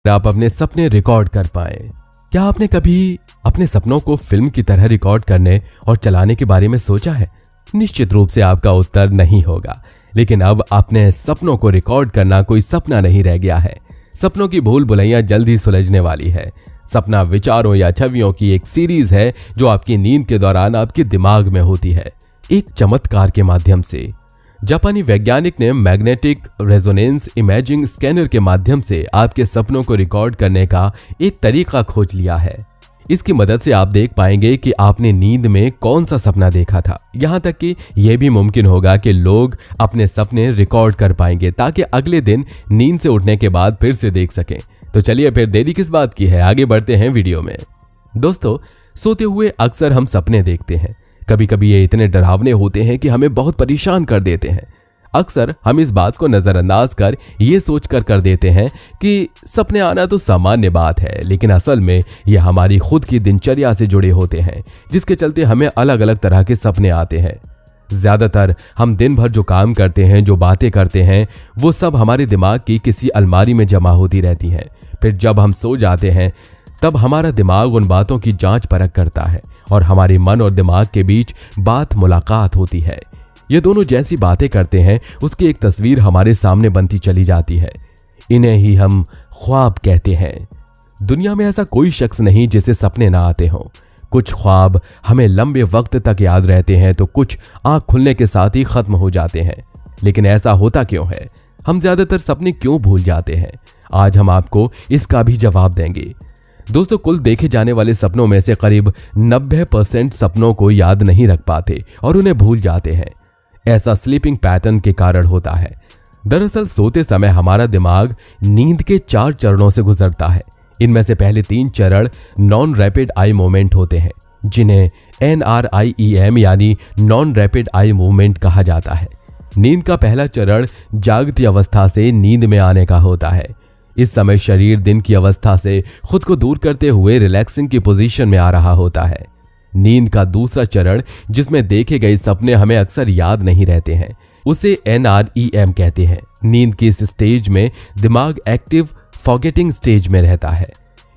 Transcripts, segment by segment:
आप अपने सपने रिकॉर्ड कर पाएं। क्या आपने कभी अपने सपनों को फिल्म की तरह रिकॉर्ड करने और चलाने के बारे में सोचा है? निश्चित रूप से आपका उत्तर नहीं होगा, लेकिन अब अपने सपनों को रिकॉर्ड करना कोई सपना नहीं रह गया है। सपनों की भूल भुलैया जल्दी सुलझने वाली है। सपना विचारों या छवियों की एक सीरीज है जो आपकी नींद के दौरान आपके दिमाग में होती है, एक चमत्कार के माध्यम से। जापानी वैज्ञानिक ने मैग्नेटिक रेजोनेंस इमेजिंग स्कैनर के माध्यम से आपके सपनों को रिकॉर्ड करने का एक तरीका खोज लिया है। इसकी मदद से आप देख पाएंगे कि आपने नींद में कौन सा सपना देखा था। यहाँ तक कि यह भी मुमकिन होगा कि लोग अपने सपने रिकॉर्ड कर पाएंगे ताकि अगले दिन नींद से उठने के बाद फिर से देख सकें। तो चलिए फिर देरी किस बात की है, आगे बढ़ते हैं वीडियो में। दोस्तों, सोते हुए अक्सर हम सपने देखते हैं। कभी कभी ये इतने डरावने होते हैं कि हमें बहुत परेशान कर देते हैं। अक्सर हम इस बात को नजरअंदाज कर ये सोच कर देते हैं कि सपने आना तो सामान्य बात है, लेकिन असल में ये हमारी खुद की दिनचर्या से जुड़े होते हैं, जिसके चलते हमें अलग अलग तरह के सपने आते हैं। ज्यादातर हम दिन भर जो काम करते हैं, जो बातें करते हैं, वो सब हमारे दिमाग की किसी अलमारी में जमा होती रहती हैं। फिर जब हम सो जाते हैं तब हमारा दिमाग उन बातों की जांच परख करता है और हमारे मन और दिमाग के बीच बात मुलाकात होती है। ये दोनों जैसी बातें करते हैं उसकी एक तस्वीर हमारे सामने बनती चली जाती है। इन्हें ही हम ख्वाब कहते हैं। दुनिया में ऐसा कोई शख्स नहीं जिसे सपने ना आते हों। कुछ ख्वाब हमें लंबे वक्त तक याद रहते हैं तो कुछ आंख खुलने के साथ ही खत्म हो जाते हैं। लेकिन ऐसा होता क्यों है? हम ज्यादातर सपने क्यों भूल जाते हैं? आज हम आपको इसका भी जवाब देंगे। दोस्तों, कुल देखे जाने वाले सपनों में से करीब 90% सपनों को याद नहीं रख पाते और उन्हें भूल जाते हैं। ऐसा स्लीपिंग पैटर्न के कारण होता है। दरअसल सोते समय हमारा दिमाग नींद के 4 चरणों से गुजरता है। इनमें से पहले 3 चरण नॉन रैपिड आई मूवमेंट होते हैं, जिन्हें NREM यानी नॉन रैपिड आई मूवमेंट कहा जाता है। नींद का पहला चरण जागती अवस्था से नींद में आने का होता है। इस समय शरीर दिन की अवस्था से खुद को दूर करते हुए रिलैक्सिंग की पोजीशन में आ रहा होता है। नींद का दूसरा चरण, जिसमें देखे गए सपने हमें अक्सर याद नहीं रहते हैं, उसे NREM कहते हैं। नींद की इस स्टेज में दिमाग एक्टिव फॉरगेटिंग स्टेज में रहता है।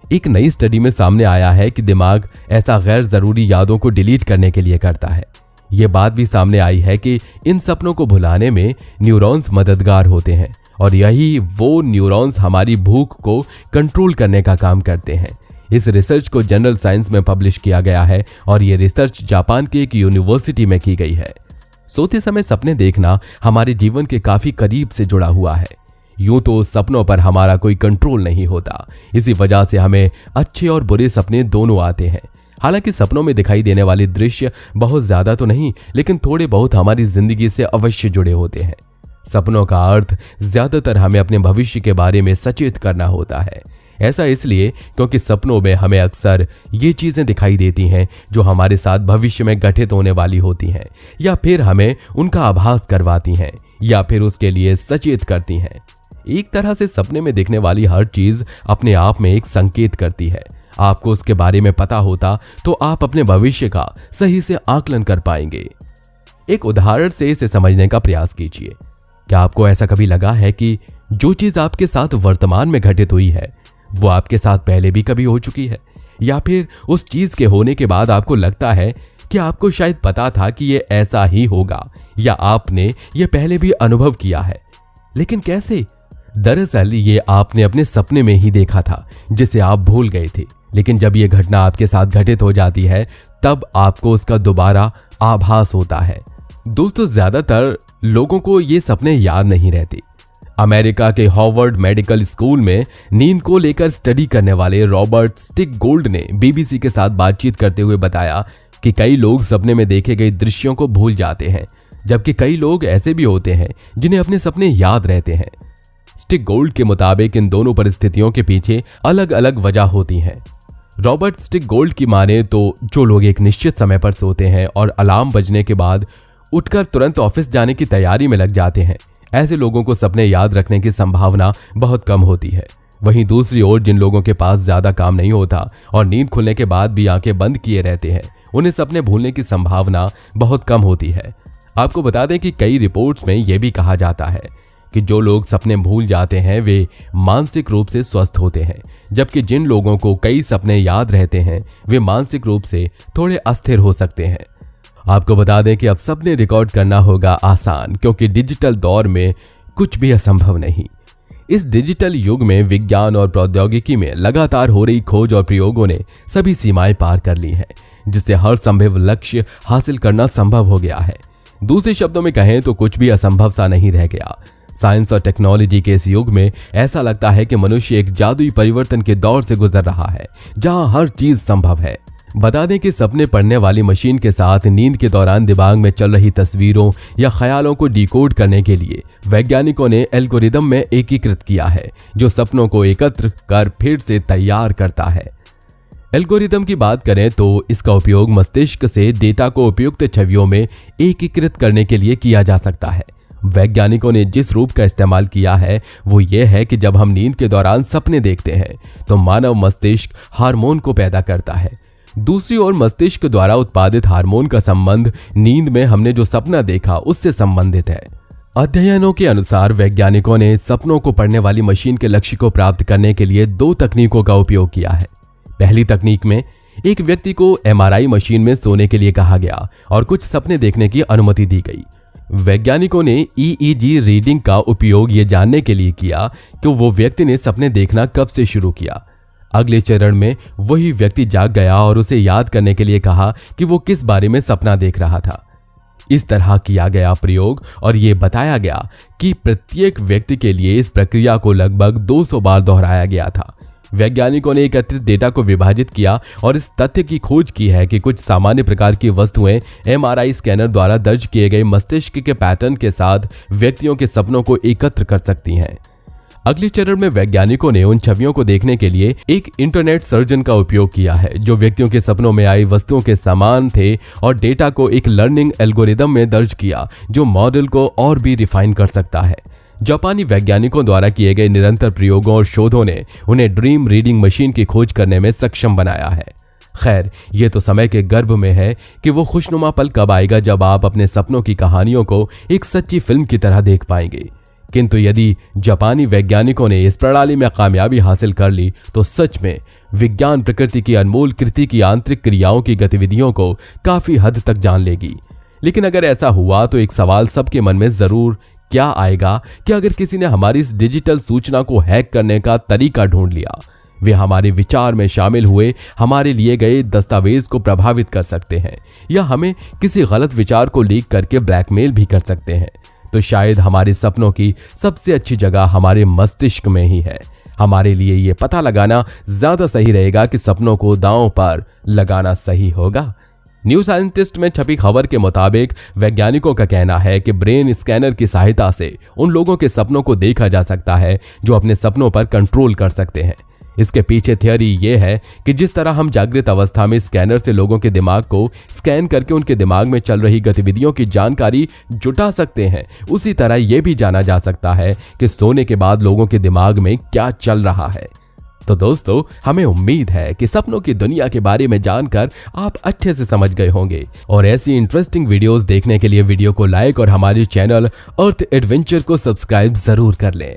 एक नई स्टडी में सामने आया है कि दिमाग ऐसा गैर जरूरी यादों को डिलीट करने के लिए करता है। यह बात भी सामने आई है कि इन सपनों को भुलाने में न्यूरॉन्स मददगार होते हैं और यही वो न्यूरॉन्स हमारी भूख को कंट्रोल करने का काम करते हैं। इस रिसर्च को जर्नल साइंस में पब्लिश किया गया है और यह रिसर्च जापान की एक यूनिवर्सिटी में की गई है। सोते समय सपने देखना हमारे जीवन के काफी करीब से जुड़ा हुआ है। यूं तो सपनों पर हमारा कोई कंट्रोल नहीं होता, इसी वजह से हमें अच्छे और बुरे सपने दोनों आते हैं। हालांकि सपनों में दिखाई देने वाले दृश्य बहुत ज्यादा तो नहीं, लेकिन थोड़े बहुत हमारी जिंदगी से अवश्य जुड़े होते हैं। सपनों का अर्थ ज्यादातर हमें अपने भविष्य के बारे में सचेत करना होता है। ऐसा इसलिए क्योंकि सपनों में हमें अक्सर ये चीजें दिखाई देती हैं जो हमारे साथ भविष्य में घटित होने वाली होती हैं, या फिर हमें उनका आभास करवाती हैं, या फिर उसके लिए सचेत करती हैं। एक तरह से सपने में दिखने वाली हर चीज अपने आप में एक संकेत करती है। आपको उसके बारे में पता होता तो आप अपने भविष्य का सही से आकलन कर पाएंगे। एक उदाहरण से इसे समझने का प्रयास कीजिए। क्या आपको ऐसा कभी लगा है कि जो चीज आपके साथ वर्तमान में घटित हुई है वो आपके साथ पहले भी कभी हो चुकी है, या फिर उस चीज के होने के बाद आपको लगता है कि आपको शायद पता था कि ये ऐसा ही होगा, या आपने ये पहले भी अनुभव किया है, लेकिन कैसे? दरअसल ये आपने अपने सपने में ही देखा था जिसे आप भूल गए थे, लेकिन जब ये घटना आपके साथ घटित हो जाती है तब आपको उसका दोबारा आभास होता है। दोस्तों, ज्यादातर लोगों को ये सपने याद नहीं रहते। अमेरिका के हार्वर्ड मेडिकल स्कूल में नींद को लेकर स्टडी करने वाले रॉबर्ट स्टिकगोल्ड ने BBC के साथ बातचीत करते हुए बताया कि कई लोग सपने में देखे गए दृश्यों को भूल जाते हैं, जबकि कई लोग ऐसे भी होते हैं जिन्हें अपने सपने याद रहते हैं। स्टिकगोल्ड के मुताबिक इन दोनों परिस्थितियों के पीछे अलग अलग वजह होती हैं। रॉबर्ट स्टिकगोल्ड की माने तो जो लोग एक निश्चित समय पर सोते हैं और अलार्म बजने के बाद उठकर तुरंत ऑफिस जाने की तैयारी में लग जाते हैं, ऐसे लोगों को सपने याद रखने की संभावना बहुत कम होती है। वहीं दूसरी ओर जिन लोगों के पास ज्यादा काम नहीं होता और नींद खुलने के बाद भी आंखें बंद किए रहते हैं, उन्हें सपने भूलने की संभावना बहुत कम होती है। आपको बता दें कि कई रिपोर्ट्स में यह भी कहा जाता है कि जो लोग सपने भूल जाते हैं वे मानसिक रूप से स्वस्थ होते हैं, जबकि जिन लोगों को कई सपने याद रहते हैं वे मानसिक रूप से थोड़े अस्थिर हो सकते हैं। आपको बता दें कि अब सपने रिकॉर्ड करना होगा आसान, क्योंकि डिजिटल दौर में कुछ भी असंभव नहीं। इस डिजिटल युग में विज्ञान और प्रौद्योगिकी में लगातार हो रही खोज और प्रयोगों ने सभी सीमाएं पार कर ली हैं, जिससे हर संभव लक्ष्य हासिल करना संभव हो गया है। दूसरे शब्दों में कहें तो कुछ भी असंभव सा नहीं रह गया। साइंस और टेक्नोलॉजी के इस युग में ऐसा लगता है कि मनुष्य एक जादुई परिवर्तन के दौर से गुजर रहा है, जहां हर चीज संभव है। बता दें कि सपने पढ़ने वाली मशीन के साथ नींद के दौरान दिमाग में चल रही तस्वीरों या ख्यालों को डिकोड करने के लिए वैज्ञानिकों ने एल्गोरिदम में एकीकृत किया है, जो सपनों को एकत्र कर फिर से तैयार करता है। एल्गोरिदम की बात करें तो इसका उपयोग मस्तिष्क से डेटा को उपयुक्त छवियों में एकीकृत करने के लिए किया जा सकता है। वैज्ञानिकों ने जिस रूप का इस्तेमाल किया है वो ये है कि जब हम नींद के दौरान सपने देखते हैं तो मानव मस्तिष्क हार्मोन को पैदा करता है। दूसरी ओर मस्तिष्क द्वारा उत्पादित हार्मोन का संबंध नींद में हमने जो सपना देखा उससे संबंधित है। अध्ययनों के अनुसार वैज्ञानिकों ने सपनों को पढ़ने वाली मशीन के लक्ष्य को प्राप्त करने के लिए 2 तकनीकों का उपयोग किया है। पहली तकनीक में एक व्यक्ति को एमआरआई मशीन में सोने के लिए कहा गया और कुछ सपने देखने की अनुमति दी गई। वैज्ञानिकों ने ईईजी रीडिंग का उपयोग ये जानने के लिए किया कि वो व्यक्ति ने सपने देखना कब से शुरू किया। अगले चरण में वही व्यक्ति जाग गया और उसे याद करने के लिए कहा कि वो किस बारे में सपना देख रहा था। इस तरह किया गया प्रयोग और ये बताया गया कि प्रत्येक व्यक्ति के लिए इस प्रक्रिया को लगभग 200 बार दोहराया गया था। वैज्ञानिकों ने एकत्रित डेटा को विभाजित किया और इस तथ्य की खोज की है कि कुछ सामान्य प्रकार की वस्तुएं एमआरआई स्कैनर द्वारा दर्ज किए गए मस्तिष्क के पैटर्न के साथ व्यक्तियों के सपनों को एकत्र कर सकती हैं। अगले चरण में वैज्ञानिकों ने उन छवियों को देखने के लिए एक इंटरनेट सर्जन का उपयोग किया है, जो व्यक्तियों के सपनों में आई वस्तुओं के समान थे, और डेटा को एक लर्निंग एल्गोरिदम में दर्ज किया जो मॉडल को और भी रिफाइन कर सकता है। जापानी वैज्ञानिकों द्वारा किए गए निरंतर प्रयोगों और शोधों ने उन्हें ड्रीम रीडिंग मशीन की खोज करने में सक्षम बनाया है। खैर, ये तो समय के गर्भ में है कि वो खुशनुमा पल कब आएगा जब आप अपने सपनों की कहानियों को एक सच्ची फिल्म की तरह देख पाएंगे। किंतु यदि जापानी वैज्ञानिकों ने इस प्रणाली में कामयाबी हासिल कर ली तो सच में विज्ञान प्रकृति की अनमोल कृति की आंतरिक क्रियाओं की गतिविधियों को काफी हद तक जान लेगी। लेकिन अगर ऐसा हुआ तो एक सवाल सबके मन में जरूर क्या आएगा कि अगर किसी ने हमारी इस डिजिटल सूचना को हैक करने का तरीका ढूंढ लिया, वे हमारे विचार में शामिल हुए हमारे लिए गए दस्तावेज को प्रभावित कर सकते हैं या हमें किसी गलत विचार को लीक करके ब्लैकमेल भी कर सकते हैं, तो शायद हमारे सपनों की सबसे अच्छी जगह हमारे मस्तिष्क में ही है। हमारे लिए ये पता लगाना ज्यादा सही रहेगा कि सपनों को दांव पर लगाना सही होगा। न्यू साइंटिस्ट में छपी खबर के मुताबिक वैज्ञानिकों का कहना है कि ब्रेन स्कैनर की सहायता से उन लोगों के सपनों को देखा जा सकता है जो अपने सपनों पर कंट्रोल कर सकते हैं। इसके पीछे थियरी ये है कि जिस तरह हम जागृत अवस्था में स्कैनर से लोगों के दिमाग को स्कैन करके उनके दिमाग में चल रही गतिविधियों की जानकारी जुटा सकते हैं, उसी तरह यह भी जाना जा सकता है कि सोने के बाद लोगों के दिमाग में क्या चल रहा है। तो दोस्तों, हमें उम्मीद है कि सपनों की दुनिया के बारे में जानकर आप अच्छे से समझ गए होंगे, और ऐसी इंटरेस्टिंग वीडियोस देखने के लिए वीडियो को लाइक और हमारे चैनल अर्थ एडवेंचर को सब्सक्राइब जरूर कर लें।